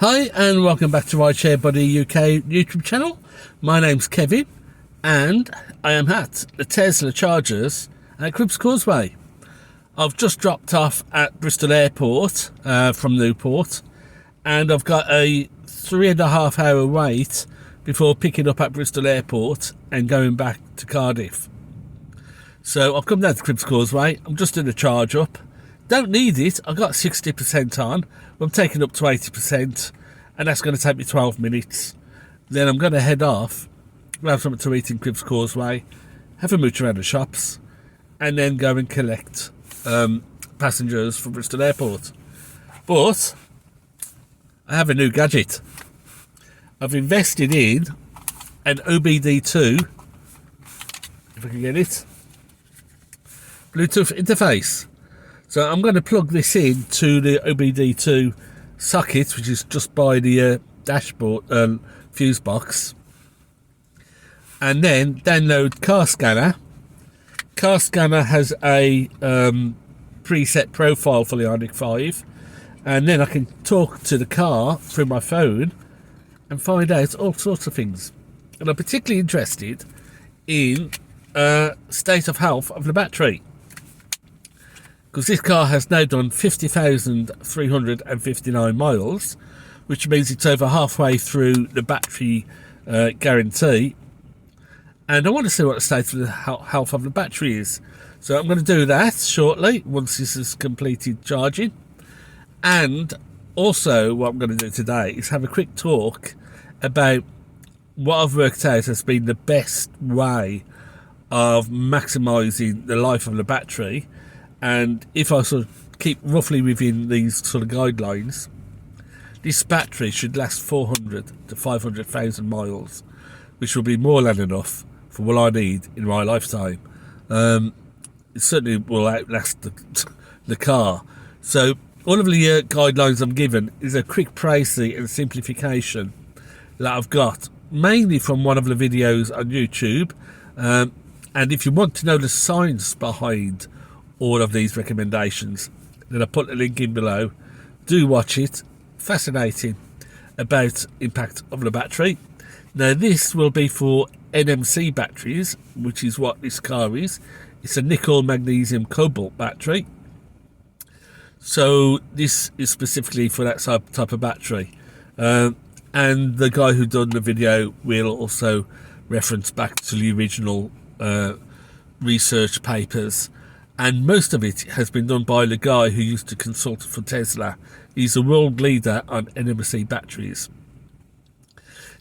Hi and welcome back to Rideshare Buddy UK YouTube channel. My name's Kevin and I am at the Tesla chargers at Cribbs Causeway. I've just dropped off at Bristol Airport from Newport, and I've got a 3.5 hour wait before picking up at Bristol Airport and going back to Cardiff. So I've come down to Cribbs Causeway. I'm just doing a charge up. Don't need it. I've got 60% on. I'm taking up to 80%, and that's going to take me 12 minutes. Then I'm going to head off, have something to eat in Cribbs Causeway, have a mooch around the shops, and then go and collect passengers from Bristol Airport. But I have a new gadget. I've invested in an OBD2, if I can get it, Bluetooth interface. So I'm going to plug this in to the OBD2 socket, which is just by the dashboard fuse box, and then download Car Scanner. Car Scanner has a preset profile for the Ioniq 5, and then I can talk to the car through my phone and find out all sorts of things. And I'm particularly interested in state of health of the battery, because this car has now done 50,359 miles, which means it's over halfway through the battery guarantee. And I want to see what the state of the health of the battery is. So I'm going to do that shortly, once this is completed charging. And also what I'm going to do today is have a quick talk about what I've worked out has been the best way of maximising the life of the battery. And if I sort of keep roughly within these sort of guidelines, this battery should last 400 to 500,000 miles, which will be more than enough for what I need in my lifetime. It certainly will outlast the car. So all of the guidelines I'm given is a quick pricing and simplification that I've got, mainly from one of the videos on YouTube. And if you want to know the science behind all of these recommendations, then I put the link in below. Do watch it. Fascinating about impact of the battery. Now this will be for NMC batteries, which is what this car is. It's a nickel magnesium cobalt battery, so this is specifically for that type of battery. And the guy who done the video will also reference back to the original research papers, and most of it has been done by the guy who used to consult for Tesla. He's a world leader on NMC batteries.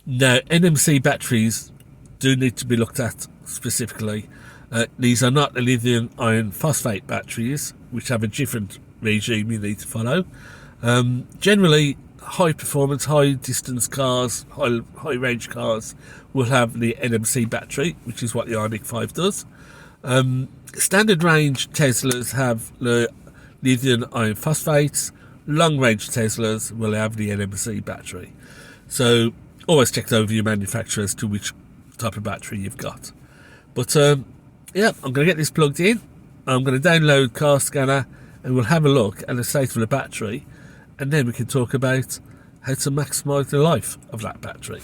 Now, NMC batteries do need to be looked at specifically. These are not the lithium iron phosphate batteries, which have a different regime you need to follow. Generally, high performance, high distance cars, high range cars will have the NMC battery, which is what the Ioniq 5 does. Standard range Teslas have the lithium iron phosphates. Long range Teslas will have the NMC battery. So always check over your manufacturer as to which type of battery you've got. But yeah, I'm going to get this plugged in. I'm going to download Car Scanner, and we'll have a look at the state of the battery, and then we can talk about how to maximise the life of that battery.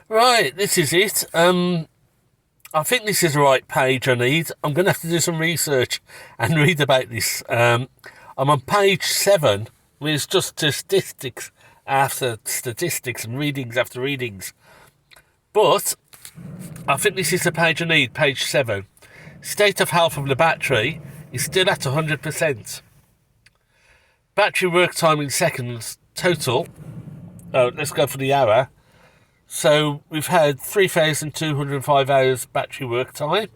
Right, this is it. I think this is the right page I need. I'm going to have to do some research and read about this. I'm on page 7, where it's just statistics after statistics and readings after readings. But I think this is the page I need, page 7. State of health of the battery is still at 100%. Battery work time in seconds total. Oh, let's go for the hour. So we've had 3,205 hours battery work time.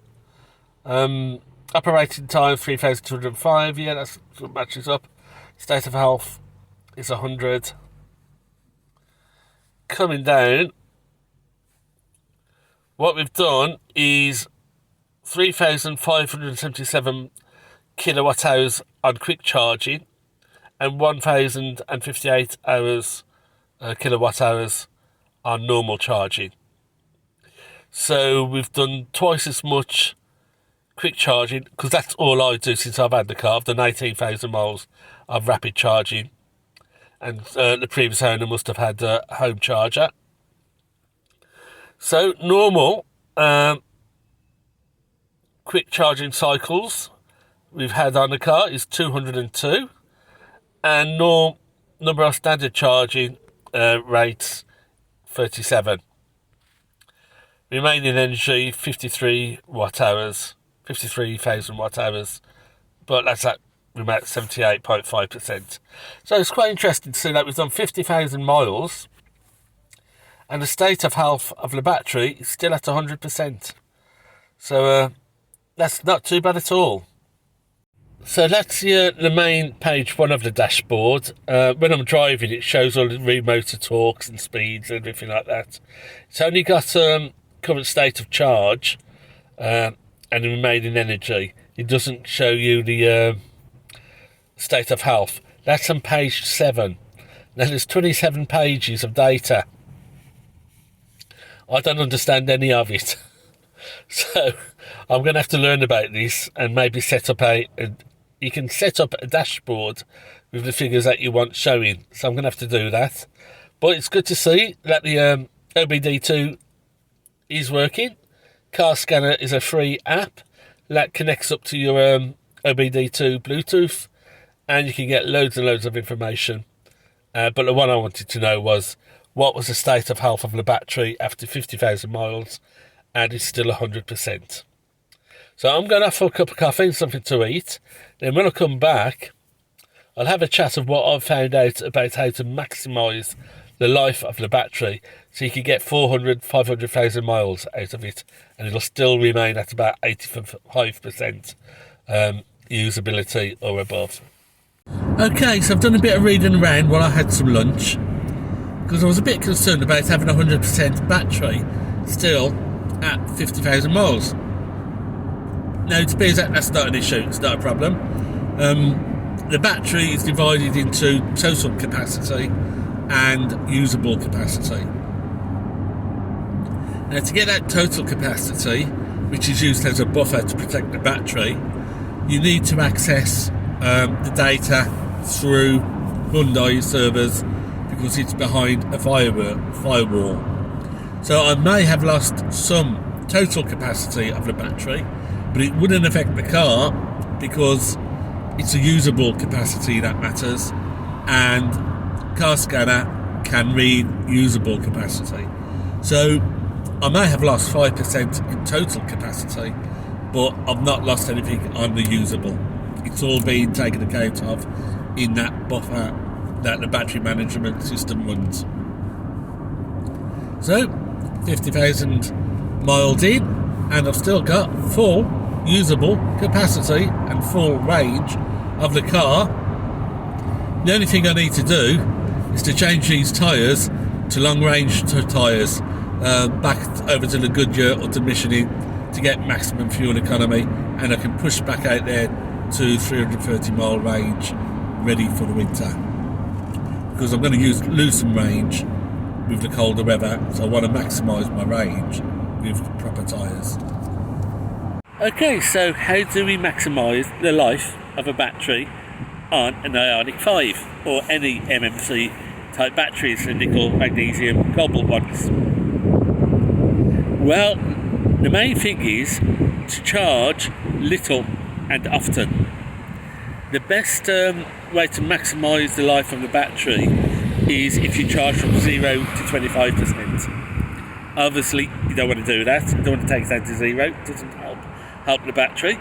Operating time 3,205. Yeah, that's what matches up. State of health is 100. Coming down, what we've done is 3,577 kilowatt hours on quick charging and 1,058 hours kilowatt hours on normal charging. So we've done twice as much quick charging, because that's all I do since I've had the car. I've done 18,000 miles of rapid charging, and the previous owner must have had a home charger. So normal quick charging cycles we've had on the car is 202, and number of standard charging rates 37. Remaining energy 53 watt hours, 53,000 watt hours, but that's at about 78.5%. So it's quite interesting to see that we've done 50,000 miles and the state of health of the battery is still at 100%. So that's not too bad at all. So that's the main page one of the dashboard. When I'm driving, it shows all the remote torques and speeds and everything like that. It's only got current state of charge and the remaining energy. It doesn't show you the state of health. That's on page 7. Now there's 27 pages of data. I don't understand any of it. So I'm going to have to learn about this and maybe set up you can set up a dashboard with the figures that you want showing. So I'm going to have to do that. But it's good to see that the OBD2 is working. Car Scanner is a free app that connects up to your OBD2 Bluetooth, and you can get loads and loads of information. But the one I wanted to know was, what was the state of health of the battery after 50,000 miles, and it's still 100%. So I'm going to have a cup of coffee and something to eat. Then when I come back, I'll have a chat of what I've found out about how to maximise the life of the battery, so you can get 500,000 miles out of it, and it'll still remain at about 85% usability or above. Okay, so I've done a bit of reading around while I had some lunch, because I was a bit concerned about having 100% battery still at 50,000 miles. Now, it appears that that's not an issue, it's not a problem. The battery is divided into total capacity and usable capacity. Now, to get that total capacity, which is used as a buffer to protect the battery, you need to access the data through Hyundai servers, because it's behind a firewall. So I may have lost some total capacity of the battery, but it wouldn't affect the car because it's a usable capacity that matters, and Car Scanner can read usable capacity. So I may have lost 5% in total capacity, but I've not lost anything on the usable. It's all being taken account of in that buffer that the battery management system runs. So 50,000 miles in, and I've still got full usable capacity and full range of the car. The only thing I need to do is to change these tyres to long range tyres, back over to the Goodyear or to Michelin, to get maximum fuel economy, and I can push back out there to 330 mile range, ready for the winter, because I'm going to lose some range with the colder weather, so I want to maximise my range with proper tyres. Okay, so how do we maximise the life of a battery on an Ioniq 5 or any MMC type batteries, the nickel, magnesium, cobalt ones? Well, the main thing is to charge little and often. The best way to maximise the life of the battery is if you charge from 0 to 25%. Obviously, you don't want to do that. You don't want to take it down to 0. It doesn't help the battery.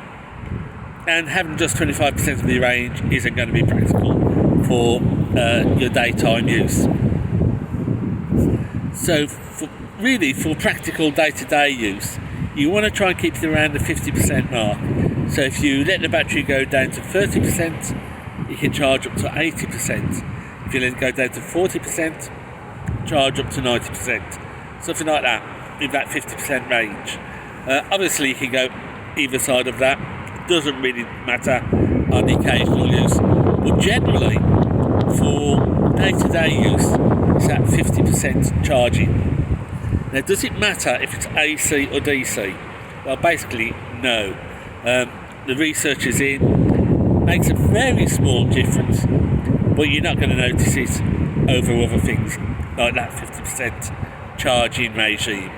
And having just 25% of the range isn't going to be practical for your daytime use. So, for practical day-to-day use, you want to try and keep it around the 50% mark. So if you let the battery go down to 30%, you can charge up to 80%. If you let it go down to 40%, charge up to 90%. Something like that, with that 50% range. Obviously you can go either side of that. It doesn't really matter on the occasional use. But generally, for day-to-day use, it's at 50% charging. Now, does it matter if it's AC or DC? Well, basically, no. The researchers in makes a very small difference, but you're not going to notice it over other things like that 50% charging regime.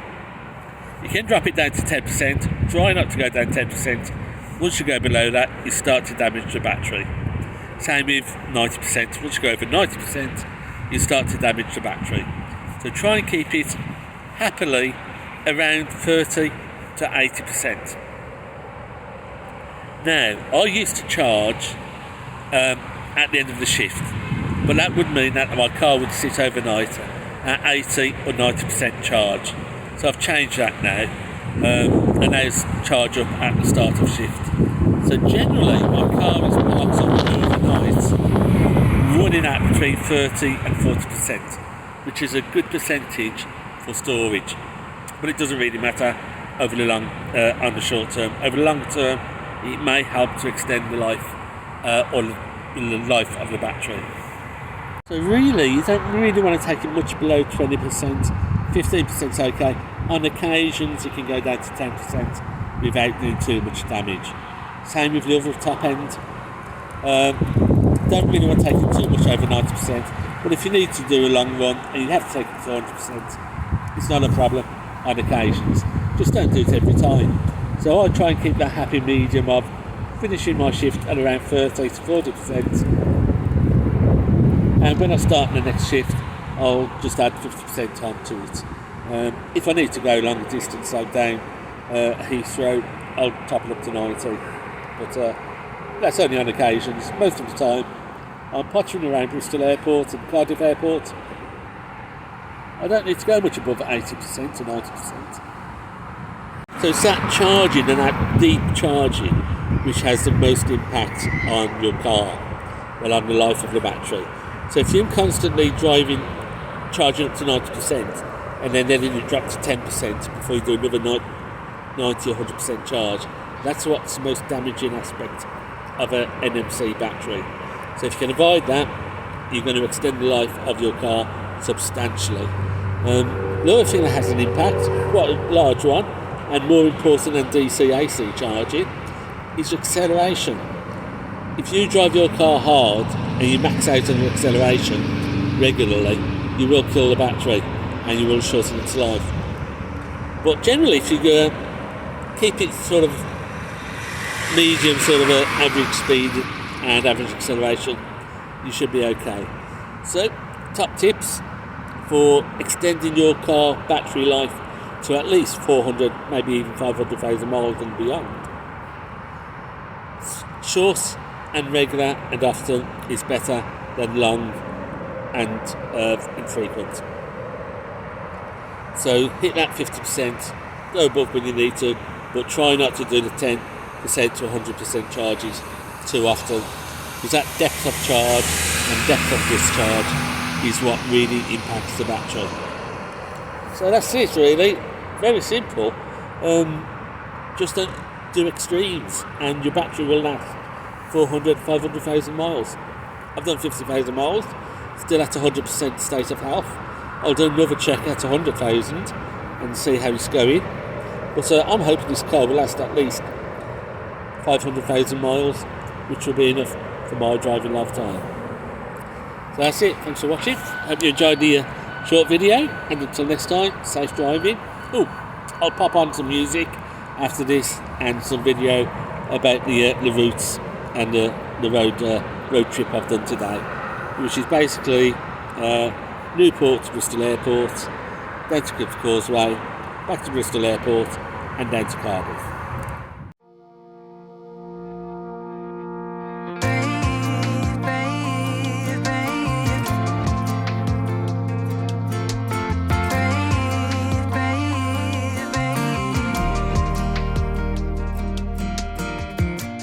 You can drop it down to 10%, try not to go down 10%. Once you go below that, you start to damage the battery. Same with 90%, once you go over 90%, you start to damage the battery. So try and keep it happily around 30 to 80%. Now, I used to charge at the end of the shift, but that would mean that my car would sit overnight at 80 or 90% charge. So I've changed that now, and now charge up at the start of shift. So generally my car is parked up overnight running at between 30 and 40%, which is a good percentage for storage. But it doesn't really matter over the long, on the short term. Over the long term, it may help to extend the life or the life of the battery. So really, you don't really want to take it much below 20%. 15% is okay. On occasions, it can go down to 10% without doing too much damage. Same with the other top end. Don't really want to take it too much over 90%. But if you need to do a long run and you have to take it to 100%, it's not a problem on occasions. Just don't do it every time. So I try and keep that happy medium of finishing my shift at around 30 to 40%. And when I start the next shift, I'll just add 50% on to it. If I need to go longer distance, like down Heathrow, I'll top it up to 90. But that's only on occasions. Most of the time, I'm pottering around Bristol Airport and Cardiff Airport. I don't need to go much above 80% to 90%. So it's that charging and that deep charging which has the most impact on your car, well, on the life of the battery. So if you're constantly driving, charging up to 90%, and then letting it drop to 10% before you do another 90 or 100% charge, that's what's the most damaging aspect of an NMC battery. So if you can avoid that, you're going to extend the life of your car substantially. The other thing that has an impact, quite a large one, and more important than DC-AC charging, is acceleration. If you drive your car hard and you max out on the acceleration regularly, you will kill the battery and you will shorten its life. But generally, if you keep it sort of medium, sort of an average speed and average acceleration, you should be okay. So, top tips for extending your car battery life to at least 400, maybe even 500,000 miles and beyond. Short and regular and often is better than long and infrequent. So hit that 50%, go above when you need to, but try not to do the 10% to 100% charges too often, because that depth of charge and depth of discharge is what really impacts the battery. So that's it really, very simple. Just don't do extremes and your battery will last 400, 500,000 miles. I've done 50,000 miles, still at 100% state of health. I'll do another check at 100,000 and see how it's going. But I'm hoping this car will last at least 500,000 miles, which will be enough for my driving lifetime. So that's it, thanks for watching. Hope you enjoyed the short video, and until next time, safe driving. I'll pop on some music after this and some video about the routes and the road trip I've done today, which is basically Newport to Bristol Airport, down to Cliff Causeway, back to Bristol Airport and down to Cardiff.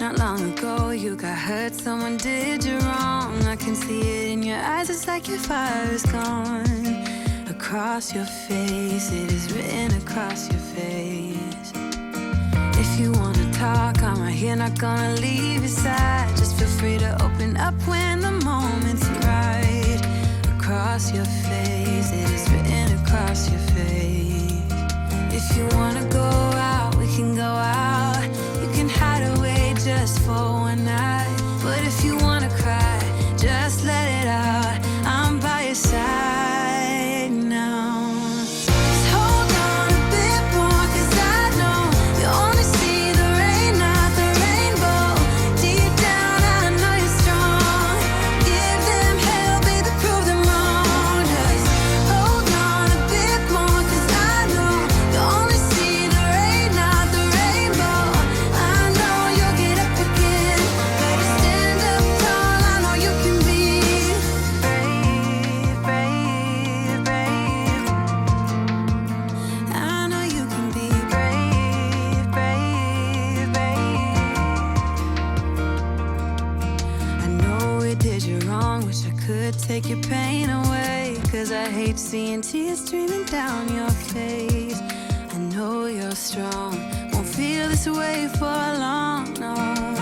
Not long ago you got hurt, someone did you wrong. I can see it in your eyes, it's like your fire is gone. Across your face, it is written across your face. If you wanna talk, I'm right here, not gonna leave your side. Just feel free to open up when the moment's right. Across your face, it is written across your face. If you wanna go out, we can go out. You can hide away. could take your pain away, 'cause I hate seeing tears streaming down your face. I know you're strong, won't feel this way for long, no.